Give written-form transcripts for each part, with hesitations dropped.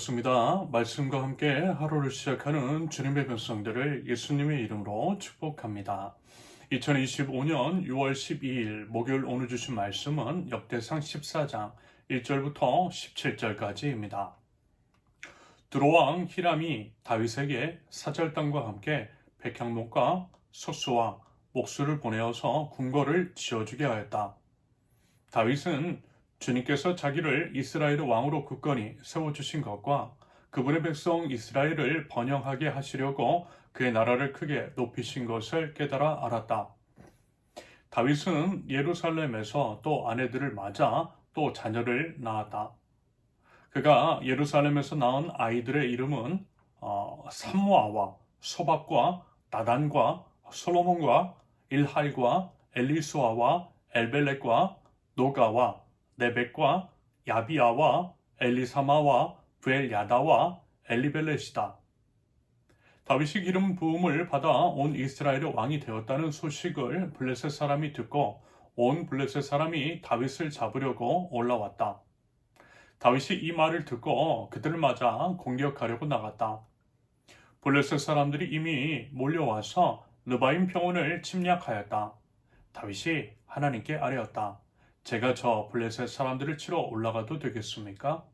반갑습니다. 말씀과 함께 하루를 시작하는 주님의 백성들을 예수님의 이름으로 축복합니다. 2025년 6월 12일 목요일 오늘 주신 말씀은 역대상 14장 1절부터 17절까지입니다. 두로왕 히람이 다윗에게 사절단과 함께 백향목과 석수와 목수를 보내어서 궁궐을 지어주게 하였다. 다윗은 주님께서 자기를 이스라엘의 왕으로 굳건히 세워주신 것과 그분의 백성 이스라엘을 번영하게 하시려고 그의 나라를 크게 높이신 것을 깨달아 알았다. 다윗은 예루살렘에서 또 아내들을 맞아 또 자녀를 낳았다. 그가 예루살렘에서 낳은 아이들의 이름은 삼무아와 소박과 나단과 솔로몬과 일할과 엘리수아와 엘벨렉과 노가와 네벡과 야비아와 엘리사마와 부엘야다와 엘리벨렛이다. 다윗이 기름 부음을 받아 온 이스라엘의 왕이 되었다는 소식을 블레셋 사람이 듣고 온 블레셋 사람이 다윗을 잡으려고 올라왔다. 다윗이 이 말을 듣고 그들을 맞아 공격하려고 나갔다. 블레셋 사람들이 이미 몰려와서 르바임 평원을 침략하였다. 다윗이 하나님께 아뢰었다. 제가 저 블레셋 사람들을 치러 올라가도 되겠습니까?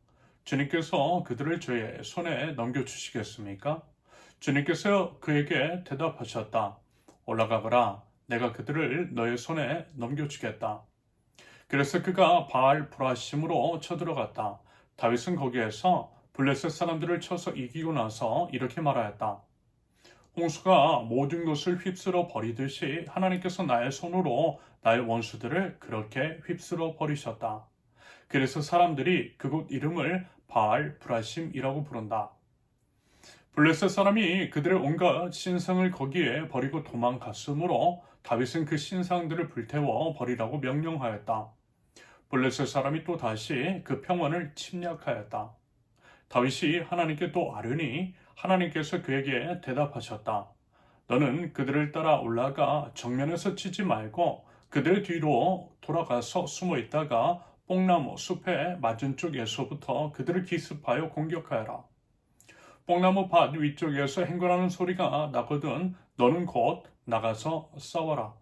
주님께서 그들을 저의 손에 넘겨주시겠습니까? 주님께서 그에게 대답하셨다. 올라가거라. 내가 그들을 너의 손에 넘겨주겠다. 그래서 그가 바알 브라심으로 쳐들어갔다. 다윗은 거기에서 블레셋 사람들을 쳐서 이기고 나서 이렇게 말하였다. 홍수가 모든 것을 휩쓸어 버리듯이 하나님께서 나의 손으로 나의 원수들을 그렇게 휩쓸어 버리셨다. 그래서 사람들이 그곳 이름을 바알 브라심이라고 부른다. 블레셋 사람이 그들의 온갖 신상을 거기에 버리고 도망갔으므로 다윗은 그 신상들을 불태워 버리라고 명령하였다. 블레셋 사람이 또 다시 그 평원을 침략하였다. 다윗이 하나님께 또 아뢰니 하나님께서 그에게 대답하셨다. 너는 그들을 따라 올라가 정면에서 치지 말고 그들 뒤로 돌아가서 숨어 있다가 뽕나무 숲의 맞은 쪽에서부터 그들을 기습하여 공격하여라. 뽕나무 밭 위쪽에서 행군하는 소리가 나거든 너는 곧 나가서 싸워라.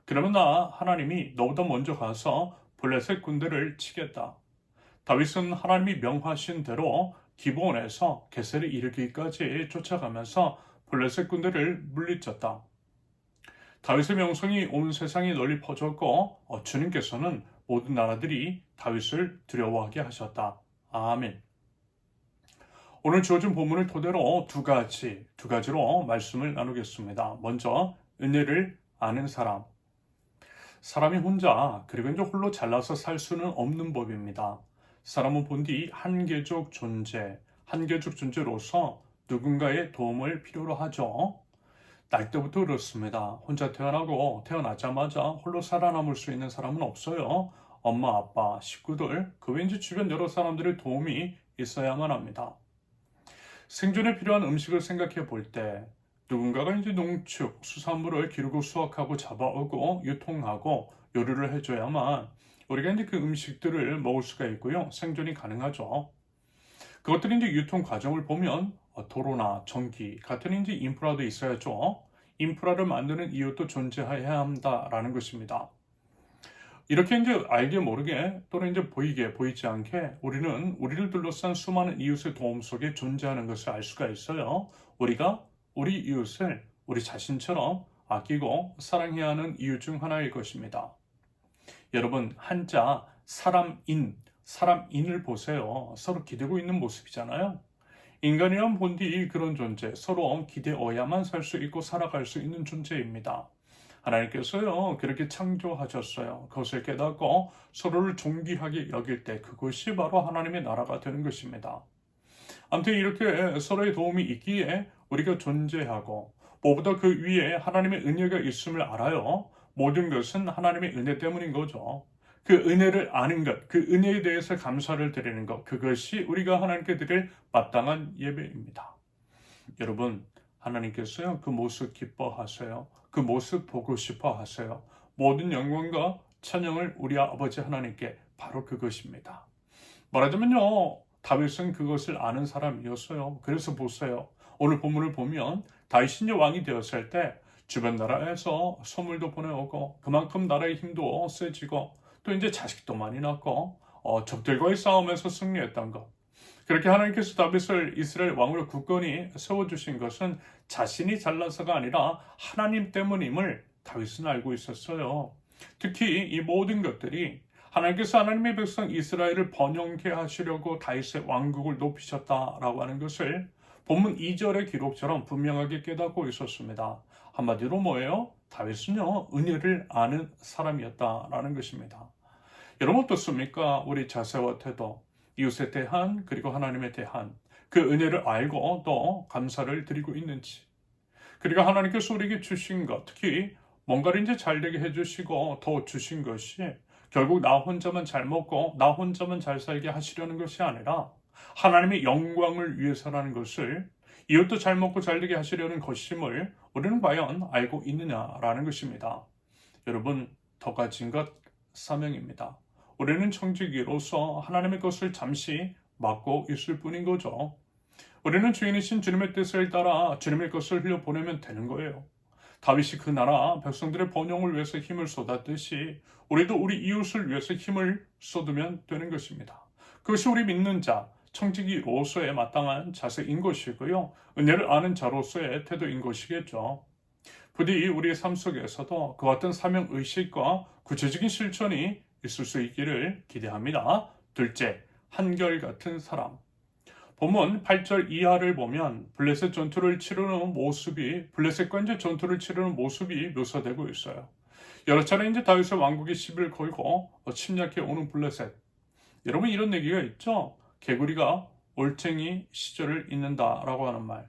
그러면 나 하나님이 너보다 먼저 가서 블레셋 군대를 치겠다. 다윗은 하나님이 명하신 대로 기브온에서 게셀에 이르기까지 쫓아가면서 블레셋 군대를 물리쳤다. 다윗의 명성이 온 세상에 널리 퍼졌고 주님께서는 모든 나라들이 다윗을 두려워하게 하셨다. 아멘. 오늘 주어진 본문을 토대로 두 가지로 말씀을 나누겠습니다. 먼저 은혜를 아는 사람. 사람이 혼자 그리고 이제 홀로 잘나서 살 수는 없는 법입니다. 사람은 본디 한계적 존재로서 누군가의 도움을 필요로 하죠. 날 때부터 그렇습니다. 혼자 태어나고 태어나자마자 홀로 살아남을 수 있는 사람은 없어요. 엄마, 아빠, 식구들, 그 왠지 주변 여러 사람들의 도움이 있어야만 합니다. 생존에 필요한 음식을 생각해 볼 때 누군가가 이제 농축, 수산물을 기르고 수확하고 잡아오고 유통하고 요리를 해줘야만 우리가 이제 그 음식들을 먹을 수가 있고요. 생존이 가능하죠. 그것들이 이제 유통 과정을 보면 도로나 전기 같은 이제 인프라도 있어야죠. 인프라를 만드는 이웃도 존재해야 한다라는 것입니다. 이렇게 이제 알게 모르게 또는 이제 보이게 보이지 않게 우리는 우리를 둘러싼 수많은 이웃의 도움 속에 존재하는 것을 알 수가 있어요. 우리가 우리 이웃을 우리 자신처럼 아끼고 사랑해야 하는 이유 중 하나일 것입니다. 여러분 한자 사람인을 보세요. 서로 기대고 있는 모습이잖아요. 인간이란 본디 그런 존재, 서로 기대어야만 살 수 있고 살아갈 수 있는 존재입니다. 하나님께서요 그렇게 창조하셨어요. 그것을 깨닫고 서로를 존귀하게 여길 때 그것이 바로 하나님의 나라가 되는 것입니다. 아무튼 이렇게 서로의 도움이 있기에 우리가 존재하고 무엇보다 그 위에 하나님의 은혜가 있음을 알아요. 모든 것은 하나님의 은혜 때문인 거죠. 그 은혜를 아는 것, 그 은혜에 대해서 감사를 드리는 것, 그것이 우리가 하나님께 드릴 마땅한 예배입니다. 여러분, 하나님께서요, 그 모습 기뻐하세요. 그 모습 보고 싶어 하세요. 모든 영광과 찬양을 우리 아버지 하나님께 바로 그것입니다. 말하자면요, 다윗은 그것을 아는 사람이었어요. 그래서 보세요. 오늘 본문을 보면 다윗이 왕이 되었을 때 주변 나라에서 선물도 보내오고 그만큼 나라의 힘도 세지고 또 이제 자식도 많이 낳고 적들과의 싸움에서 승리했던 것. 그렇게 하나님께서 다윗을 이스라엘 왕으로 굳건히 세워주신 것은 자신이 잘나서가 아니라 하나님 때문임을 다윗은 알고 있었어요. 특히 이 모든 것들이 하나님께서 하나님의 백성 이스라엘을 번영케 하시려고 다윗의 왕국을 높이셨다라고 하는 것을 본문 2절의 기록처럼 분명하게 깨닫고 있었습니다. 한마디로 뭐예요? 다윗은요, 은혜를 아는 사람이었다라는 것입니다. 여러분 어떻습니까? 우리 자세와 태도, 이웃에 대한 그리고 하나님에 대한 그 은혜를 알고 또 감사를 드리고 있는지, 그리고 하나님께서 우리에게 주신 것, 특히 뭔가를 이제 잘 되게 해주시고 더 주신 것이 결국 나 혼자만 잘 먹고 나 혼자만 잘 살게 하시려는 것이 아니라 하나님의 영광을 위해서라는 것을, 이웃도 잘 먹고 잘 되게 하시려는 것임을 우리는 과연 알고 있느냐라는 것입니다. 여러분, 더 가진 것 사명입니다. 우리는 청지기로서 하나님의 것을 잠시 맡고 있을 뿐인 거죠. 우리는 주인이신 주님의 뜻을 따라 주님의 것을 흘려보내면 되는 거예요. 다윗이 그 나라 백성들의 번영을 위해서 힘을 쏟았듯이 우리도 우리 이웃을 위해서 힘을 쏟으면 되는 것입니다. 그것이 우리 믿는 자, 청지기로서의 마땅한 자세인 것이고요. 은혜를 아는 자로서의 태도인 것이겠죠. 부디 우리의 삶 속에서도 그와 같은 사명의식과 구체적인 실천이 있을 수 있기를 기대합니다. 둘째, 한결같은 사람. 본문 8절 이하를 보면 블레셋 전투를 치르는 모습이, 블레셋과 이제 전투를 치르는 모습이 묘사되고 있어요. 여러 차례 이제 다윗의 왕국에 시비를 걸고 침략해 오는 블레셋. 여러분, 이런 얘기가 있죠. 개구리가 올챙이 시절을 잊는다라고 하는 말.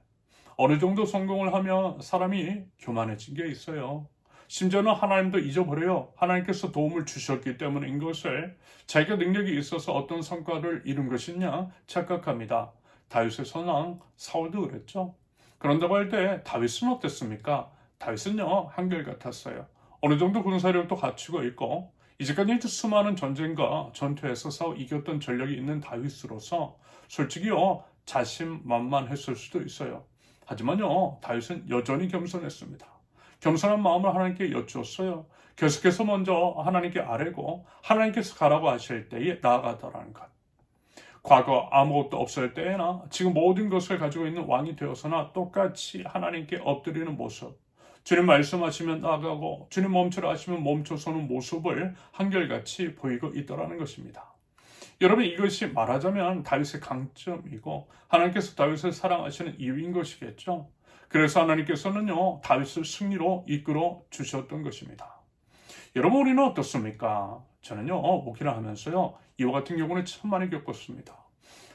어느 정도 성공을 하면 사람이 교만해진 게 있어요. 심지어는 하나님도 잊어버려요. 하나님께서 도움을 주셨기 때문인 것을, 자기가 능력이 있어서 어떤 성과를 이룬 것이냐 착각합니다. 다윗의 선왕 사울도 그랬죠. 그런다고 할 때 다윗은 어땠습니까? 다윗은요, 한결같았어요. 어느 정도 군사력도 갖추고 있고 이제까지 수많은 전쟁과 전투에서 싸워 이겼던 전력이 있는 다윗으로서 솔직히요, 자신만만했을 수도 있어요. 하지만요, 다윗은 여전히 겸손했습니다. 겸손한 마음을 하나님께 여쭈었어요. 계속해서 먼저 하나님께 아뢰고 하나님께서 가라고 하실 때에 나아가더라는 것. 과거 아무것도 없을 때나 지금 모든 것을 가지고 있는 왕이 되어서나 똑같이 하나님께 엎드리는 모습. 주님 말씀하시면 나아가고 주님 멈추라 하시면 멈춰서는 모습을 한결같이 보이고 있더라는 것입니다. 여러분, 이것이 말하자면 다윗의 강점이고 하나님께서 다윗을 사랑하시는 이유인 것이겠죠. 그래서 하나님께서는요, 다윗을 승리로 이끌어 주셨던 것입니다. 여러분, 우리는 어떻습니까? 저는요, 목회를 하면서요, 이와 같은 경우는 참 많이 겪었습니다.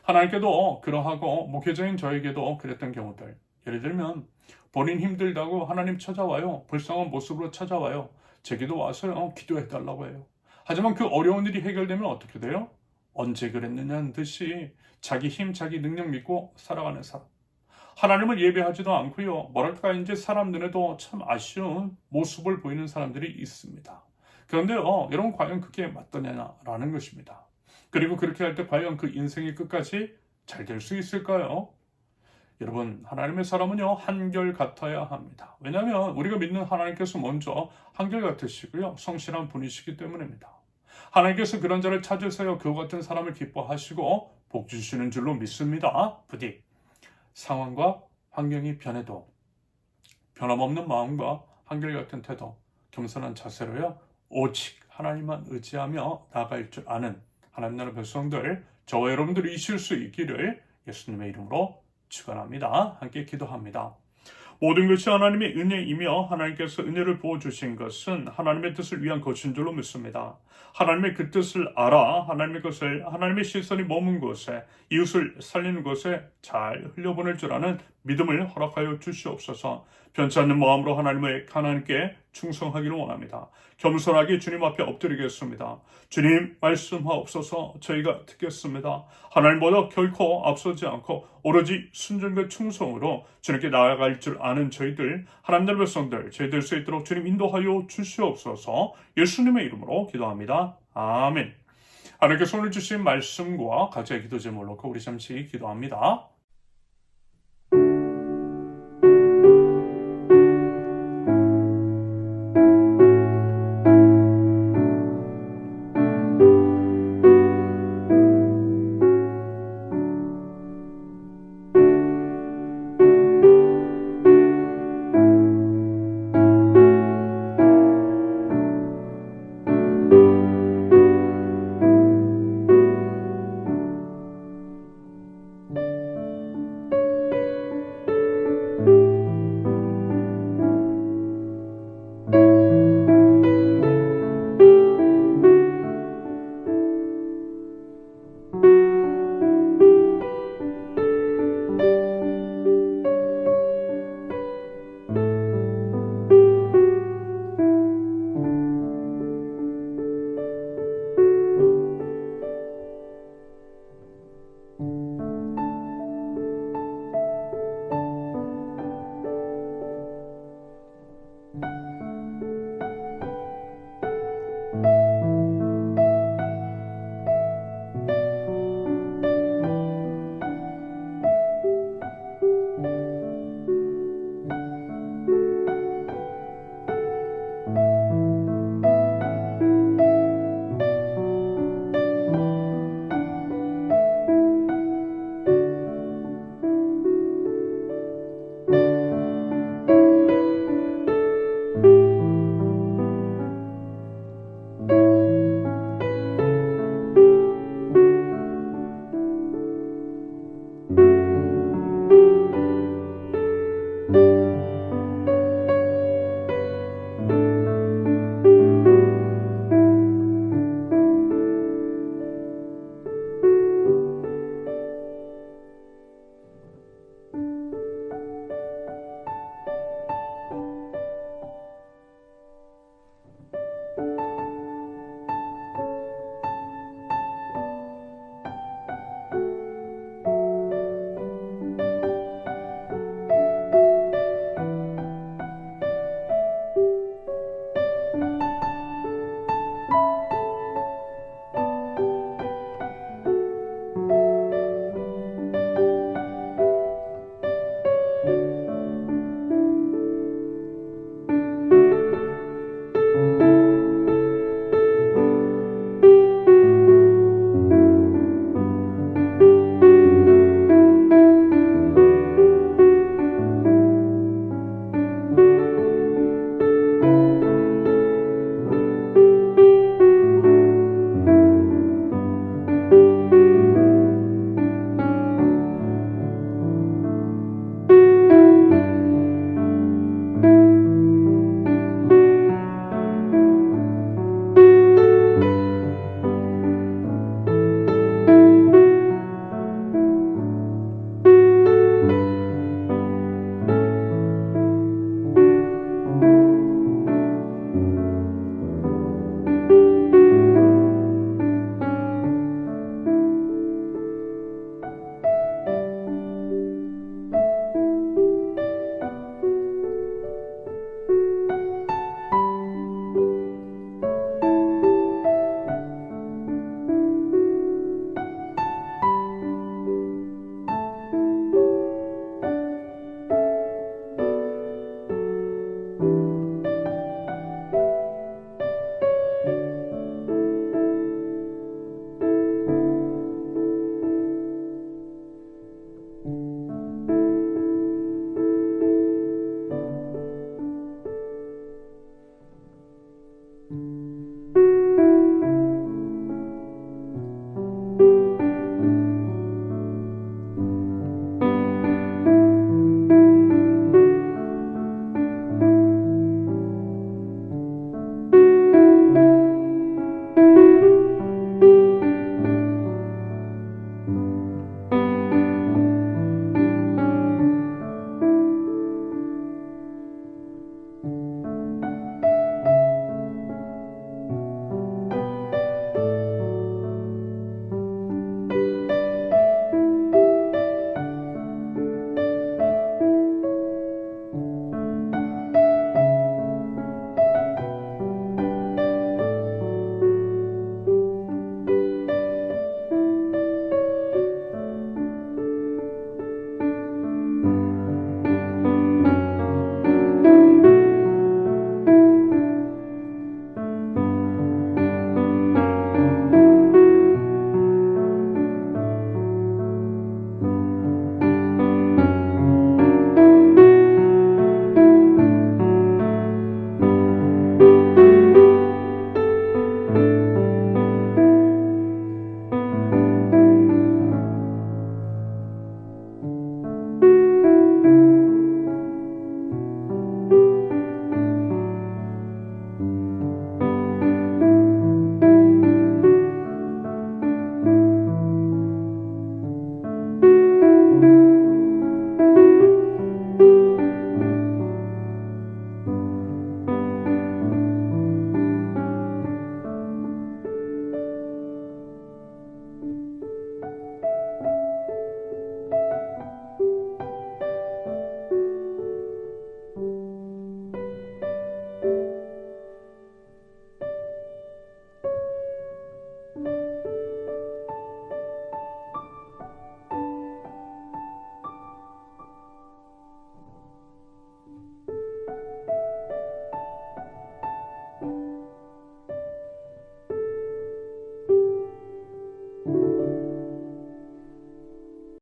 하나님께도 그러하고 목회자인 저에게도 그랬던 경우들. 예를 들면 본인 힘들다고 하나님 찾아와요. 불쌍한 모습으로 찾아와요. 제게도 와서요, 기도해달라고 해요. 하지만 그 어려운 일이 해결되면 어떻게 돼요? 언제 그랬느냐는 듯이 자기 힘, 자기 능력 믿고 살아가는 사람. 하나님을 예배하지도 않고요. 뭐랄까 이제 사람 눈에도 참 아쉬운 모습을 보이는 사람들이 있습니다. 그런데요, 여러분 과연 그게 맞더냐라는 것입니다. 그리고 그렇게 할 때 과연 그 인생이 끝까지 잘 될 수 있을까요? 여러분, 하나님의 사람은요, 한결같아야 합니다. 왜냐하면 우리가 믿는 하나님께서 먼저 한결같으시고요, 성실한 분이시기 때문입니다. 하나님께서 그런 자를 찾으세요. 그와 같은 사람을 기뻐하시고 복 주시는 줄로 믿습니다. 부디 상황과 환경이 변해도 변함없는 마음과 한결같은 태도, 겸손한 자세로요, 오직 하나님만 의지하며 나아갈 줄 아는 하나님 나라 백성들, 저와 여러분들이 이실 수 있기를 예수님의 이름으로 축원합니다. 함께 기도합니다. 모든 것이 하나님의 은혜이며 하나님께서 은혜를 부어주신 것은 하나님의 뜻을 위한 것인 줄로 믿습니다. 하나님의 그 뜻을 알아 하나님의 것을, 하나님의 시선이 머문 곳에, 이웃을 살리는 곳에 잘 흘려보낼 줄 아는 믿음을 허락하여 주시옵소서. 변치 않는 마음으로 하나님께 충성하기를 원합니다. 겸손하게 주님 앞에 엎드리겠습니다. 주님 말씀하옵소서. 저희가 듣겠습니다. 하나님보다 결코 앞서지 않고 오로지 순종과 충성으로 주님께 나아갈 줄 아는 저희들, 하나님의 백성들, 저희 될 수 있도록 주님 인도하여 주시옵소서. 예수님의 이름으로 기도합니다. 아멘. 하나님께 손을 주신 말씀과 각자의 기도 제목을 놓고 우리 잠시 기도합니다.